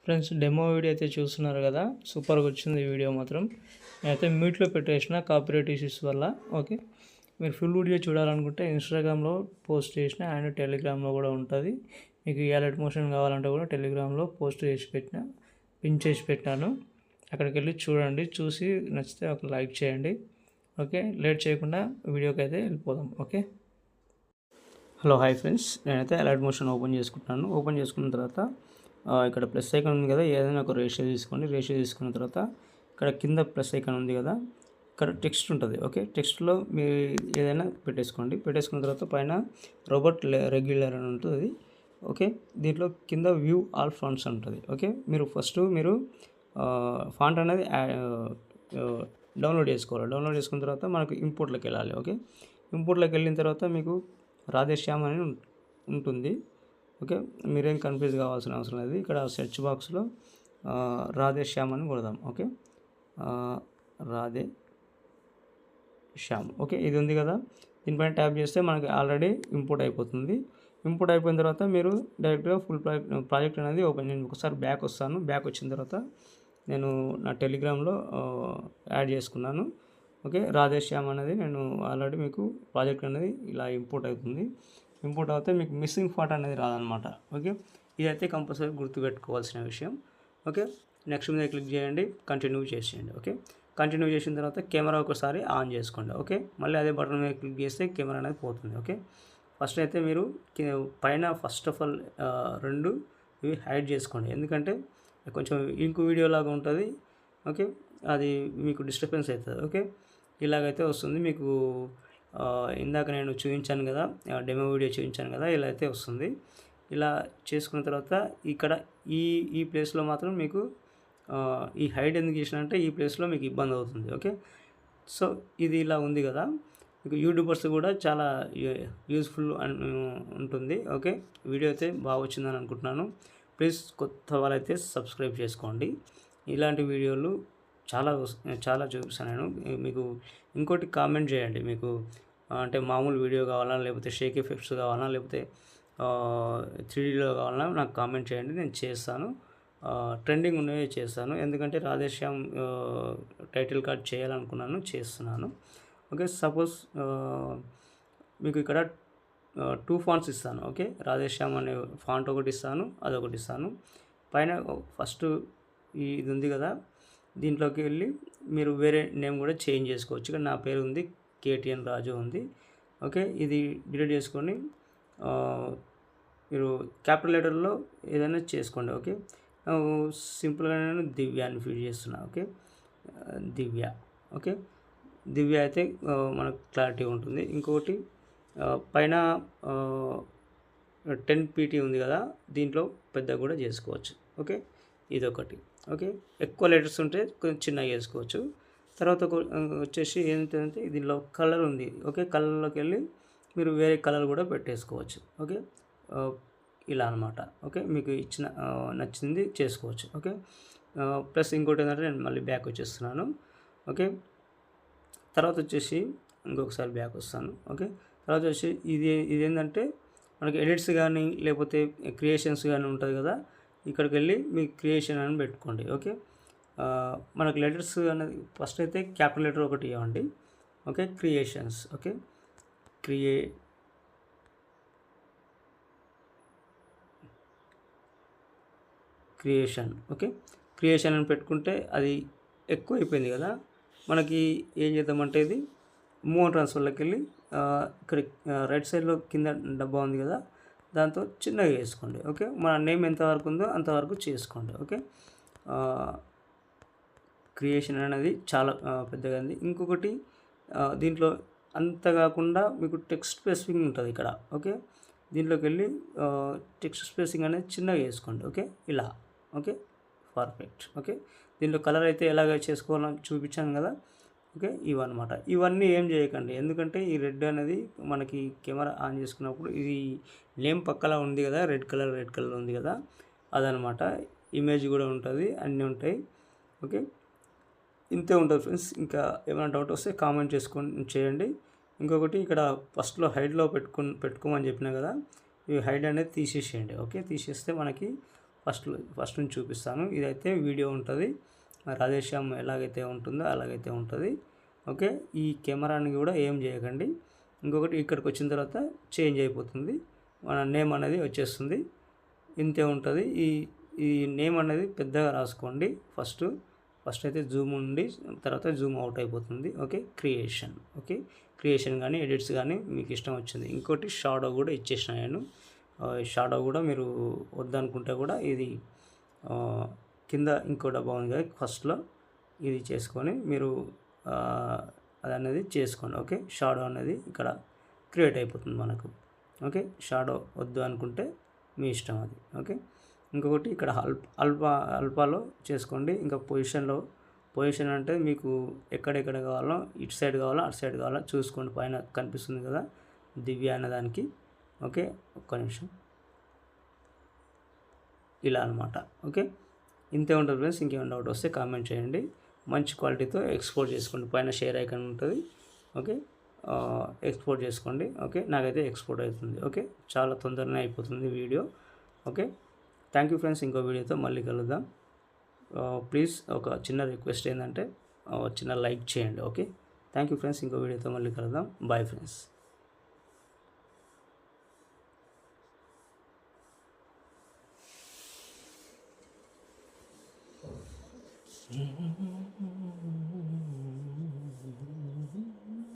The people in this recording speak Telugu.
ఫ్రెండ్స్ డెమో వీడియో అయితే చూస్తున్నారు కదా, సూపర్గా వచ్చింది ఈ వీడియో మాత్రం. నేనైతే మ్యూట్లో పెట్టేసిన కాపీరైట్ ఇష్యూస్ వల్ల. ఓకే, మీరు ఫుల్ వీడియో చూడాలనుకుంటే ఇన్స్టాగ్రామ్లో పోస్ట్ చేసిన అండ్ టెలిగ్రామ్లో కూడా ఉంటుంది. మీకు ఈ అలర్ట్ మోషన్ కావాలంటే కూడా టెలిగ్రామ్లో పోస్ట్ చేసి పెట్టిన, పిన్ చేసి పెట్టాను. అక్కడికి వెళ్ళి చూడండి, చూసి నచ్చితే ఒక లైక్ చేయండి. ఓకే, లేట్ చేయకుండా వీడియోకి అయితే వెళ్ళిపోదాం. ఓకే, హలో హాయ్ ఫ్రెండ్స్, నేనైతే అలర్ట్ మోషన్ ఓపెన్ చేసుకుంటున్నాను. ఓపెన్ చేసుకున్న తర్వాత ఇక్కడ ప్లస్ ఐకాన్ ఉంది కదా, ఏదైనా ఒక రేషియో తీసుకోండి. రేషియో తీసుకున్న తర్వాత ఇక్కడ కింద ప్లస్ ఐకాన్ ఉంది కదా, ఇక్కడ టెక్స్ట్ ఉంటుంది. ఓకే, టెక్స్ట్లో మీరు ఏదైనా పెట్టేసుకోండి. పెట్టేసుకున్న తర్వాత పైన రోబోట్ రెగ్యులర్ అని ఉంటుంది. ఓకే, దీంట్లో కింద వ్యూ ఆల్ ఫాంట్స్ ఉంటుంది. ఓకే, మీరు ఫస్ట్ ఫాంట్ అనేది డౌన్లోడ్ చేసుకోవాలి. డౌన్లోడ్ చేసుకున్న తర్వాత మనకు ఇంపోర్ట్లోకి వెళ్ళాలి. ఓకే, ఇంపోర్ట్లోకి వెళ్ళిన తర్వాత మీకు రాధేశ్యామ్ అని ఉంటుంది. ఓకే, మీరేం కన్ఫ్యూజ్ కావాల్సిన అవసరం లేదు. ఇక్కడ సెర్చ్ బాక్స్లో రాధేశ్యామ్ అని కొడదాం. ఓకే, రాధేశ్యామ్. ఓకే, ఇది ఉంది కదా, దీనిపైన ట్యాప్ చేస్తే మనకి ఆల్రెడీ ఇంపోర్ట్ అయిపోతుంది. ఇంపోర్ట్ అయిపోయిన తర్వాత మీరు డైరెక్ట్గా ఫుల్ ప్రాజెక్ట్ అనేది ఓపెన్ చేయండి. ఒకసారి బ్యాక్ వస్తాను. బ్యాక్ వచ్చిన తర్వాత నేను నా టెలిగ్రామ్లో యాడ్ చేసుకున్నాను. ఓకే, రాధేశ్యామ్ అనేది నేను ఆల్రెడీ మీకు ప్రాజెక్ట్ అనేది ఇలా ఇంపోర్ట్ అవుతుంది. ఇంపోర్ట్ అవుతే మీకు మిస్సింగ్ ఫాంట్ అనేది రాదనమాట. ఓకే, ఇదైతే కంపల్సరీ గుర్తుపెట్టుకోవాల్సిన విషయం. ఓకే, నెక్స్ట్ మీద క్లిక్ చేయండి, కంటిన్యూ చేసేయండి. ఓకే, కంటిన్యూ చేసిన తర్వాత కెమెరా ఒకసారి ఆన్ చేసుకోండి. ఓకే, మళ్ళీ అదే బటన్ మీద క్లిక్ చేస్తే కెమెరా అనేది పోతుంది. ఓకే, ఫస్ట్ అయితే మీరు పైన ఫస్ట్ ఆఫ్ ఆల్ రెండు ఇవి హైడ్ చేసుకోండి, ఎందుకంటే కొంచెం ఇంకో వీడియో లాగా ఉంటుంది. ఓకే, అది మీకు డిస్టర్బెన్స్ అవుతుంది. ఓకే, ఇలాగైతే వస్తుంది మీకు. ఇందాక నేను చూపించాను కదా, డెమో వీడియో చూపించాను కదా, ఇలా అయితే వస్తుంది. ఇలా చేసుకున్న తర్వాత ఇక్కడ ఈ ప్లేస్లో మాత్రం మీకు ఈ హైడ్ ఎందుకు చేసినంటే ఈ ప్లేస్లో మీకు ఇబ్బంది అవుతుంది. ఓకే, సో ఇది ఇలా ఉంది కదా, మీకు యూట్యూబర్స్ కూడా చాలా యూస్ఫుల్ ఉంటుంది. ఓకే, వీడియో అయితే బాగా వచ్చిందని అనుకుంటున్నాను. ప్లీజ్ కొత్త వాళ్ళైతే సబ్స్క్రైబ్ చేసుకోండి. ఇలాంటి వీడియోలు చాలా చూపిస్తాను నేను మీకు. ఇంకోటి కామెంట్ చేయండి, మీకు అంటే మామూలు వీడియో కావాలా, లేకపోతే షేక్ ఎఫెక్ట్స్ కావాలా, లేకపోతే 3Dలో కావాలా, నాకు కామెంట్ చేయండి, నేను చేస్తాను. ట్రెండింగ్ ఉన్నవి చేస్తాను, ఎందుకంటే రాధేశ్యామ్ టైటిల్ కార్డ్ చేయాలనుకున్నాను, చేస్తున్నాను. ఓకే, సపోజ్ మీకు ఇక్కడ 2 ఫాంట్స్ ఇస్తాను. ఓకే, రాధేశ్యామ్ అనే ఫాంట్ ఒకటి ఇస్తాను, అదొకటి ఇస్తాను. పైన ఫస్ట్ ఇది ఉంది కదా, దీంట్లోకి వెళ్ళి మీరు వేరే నేమ్ కూడా చేంజ్ చేసుకోవచ్చు. ఇక్కడ నా పేరు ఉంది, KTN రాజు ఉంది. ఓకే, ఇది డిలీట్ చేసుకొని మీరు క్యాపిటల్ లెటర్లో ఏదైనా చేసుకోండి. ఓకే, సింపుల్గా నేను దివ్య అని ఫీడ్ చేస్తున్నా. ఓకే, దివ్య. ఓకే, దివ్య అయితే మనకు క్లారిటీ ఉంటుంది. ఇంకొకటి పైన 10 PT ఉంది కదా, దీంట్లో పెద్దగా కూడా చేసుకోవచ్చు. ఓకే, ఇదొకటి. ఓకే, ఎక్కువ లెటర్స్ ఉంటే కొంచెం చిన్నగా చేసుకోవచ్చు. తర్వాత వచ్చేసి ఏంటంటే దీనిలో కలర్ ఉంది. ఓకే, కలర్లోకి వెళ్ళి మీరు వేరే కలర్ కూడా పెట్టేసుకోవచ్చు. ఓకే, ఇలా అనమాట. ఓకే, మీకు నచ్చింది చేసుకోవచ్చు. ఓకే, ప్లస్ ఇంకోటి ఏంటంటే నేను మళ్ళీ బ్యాక్ వచ్చేస్తున్నాను. ఓకే, తర్వాత వచ్చేసి ఇంకొకసారి బ్యాక్ వస్తాను. ఓకే, తర్వాత వచ్చి ఇదేంటంటే మనకి ఎడిట్స్ కానీ లేకపోతే క్రియేషన్స్ కానీ ఉంటుంది కదా, ఇక్కడికి వెళ్ళి మీ క్రియేషన్ అని పెట్టుకోండి. ఓకే, మనకు లెటర్స్ అనేది ఫస్ట్ అయితే క్యాపిటల్ లెటర్ ఒకటి ఇవ్వండి. Okay, creations. Okay, creation. Okay, creation అని పెట్టుకుంటే అది ఎక్కువ అయిపోయింది కదా, మనకి ఏం చేద్దామంటే ఇది మూవ్ ట్రాన్స్ఫర్లోకి వెళ్ళి ఇక్కడ రైట్ సైడ్లో కింద డబ్బా ఉంది కదా, దాంతో చిన్నగా వేసుకోండి. ఓకే, మన నేమ్ ఎంతవరకు ఉందో అంతవరకు చేసుకోండి. ఓకే, క్రియేషన్ అనేది చాలా పెద్దగా ఉంది. ఇంకొకటి దీంట్లో అంత కాకుండా మీకు టెక్స్ట్ స్పేసింగ్ ఉంటుంది ఇక్కడ. ఓకే, దీంట్లోకి వెళ్ళి టెక్స్ట్ స్పేసింగ్ అనేది చిన్నగా వేసుకోండి. ఓకే, ఇలా. Okay, perfect. ఓకే, దీంట్లో కలర్ అయితే ఎలాగ చేసుకోవాలని చూపించాను కదా. ఓకే, ఇవన్నమాట. ఇవన్నీ ఏం చేయకండి, ఎందుకంటే ఈ రెడ్ అనేది మనకి కెమెరా ఆన్ చేసుకున్నప్పుడు ఇది నేమ్ పక్కలా ఉంది కదా, రెడ్ కలర్ ఉంది కదా, అదనమాట. ఇమేజ్ కూడా ఉంటుంది, అన్నీ ఉంటాయి. ఓకే, ఇంతే ఉంటుంది ఫ్రెండ్స్. ఇంకా ఏమైనా డౌట్ వస్తే కామెంట్ చేయండి. ఇంకొకటి ఇక్కడ ఫస్ట్లో హైడ్లో పెట్టుకోమని చెప్పినా కదా, ఈ హైడ్ అనేది తీసేసేయండి. ఓకే, తీసేస్తే మనకి ఫస్ట్ నుంచి చూపిస్తాను. ఇదైతే వీడియో ఉంటుంది, రాధేశ్యామ్ ఎలాగైతే ఉంటుందో అలాగైతే ఉంటుంది. ఓకే, ఈ కెమెరాని కూడా ఏం చేయకండి. ఇంకొకటి ఇక్కడికి వచ్చిన తర్వాత చేంజ్ అయిపోతుంది, మన నేమ్ అనేది వచ్చేస్తుంది. ఇంతే ఉంటుంది. ఈ నేమ్ అనేది పెద్దగా రాసుకోండి. ఫస్ట్ అయితే జూమ్ ఉండి తర్వాత జూమ్ అవుట్ అయిపోతుంది. ఓకే, క్రియేషన్ కానీ ఎడిట్స్ కానీ మీకు ఇష్టం వచ్చింది. ఇంకోటి షాడో కూడా ఇచ్చేసిన నేను. షాడో కూడా మీరు వద్దనుకుంటే కూడా ఇది కింద ఇంకో డబ్బా ఉంది కదా ఫస్ట్లో, ఇది చేసుకొని మీరు అది అనేది చేసుకోండి. ఓకే, షాడో అనేది ఇక్కడ క్రియేట్ అయిపోతుంది మనకు. ఓకే, షాడో వద్దు అనుకుంటే మీ ఇష్టం అది. ఓకే, ఇంకొకటి ఇక్కడ అల్పాలో చేసుకోండి. ఇంకా పొజిషన్ అంటే మీకు ఎక్కడెక్కడ కావాలో, ఇటు సైడ్ కావాలో అటు సైడ్ కావాలో చూసుకోండి. పైన కనిపిస్తుంది కదా దివ్య అన్నదానికి. ఓకే, ఒక్క నిమిషం, ఇలా అనమాట. ఓకే, ఇంతే ఉంటుంది ఫ్రెండ్స్. ఇంకేమైనా డౌట్ వస్తే కామెంట్ చేయండి. మంచి క్వాలిటీతో ఎక్స్పోర్ట్ చేసుకోండి. పైన షేర్ ఐకాన్ ఉంటుంది. ఓకే, ఎక్స్పోర్ట్ చేసుకోండి. ఓకే, నాకైతే ఎక్స్పోర్ట్ అవుతుంది. ఓకే, చాలా తొందరనే అయిపోతుంది video. Okay, thank you friends. ఇంకో వీడియోతో మళ్ళీ కలుద్దాం. ప్లీజ్ ఒక చిన్న రిక్వెస్ట్ ఏంటంటే చిన్న లైక్ చేయండి. Okay, thank you friends. ఇంకో వీడియోతో మళ్ళీ కలుద్దాం. Bye friends.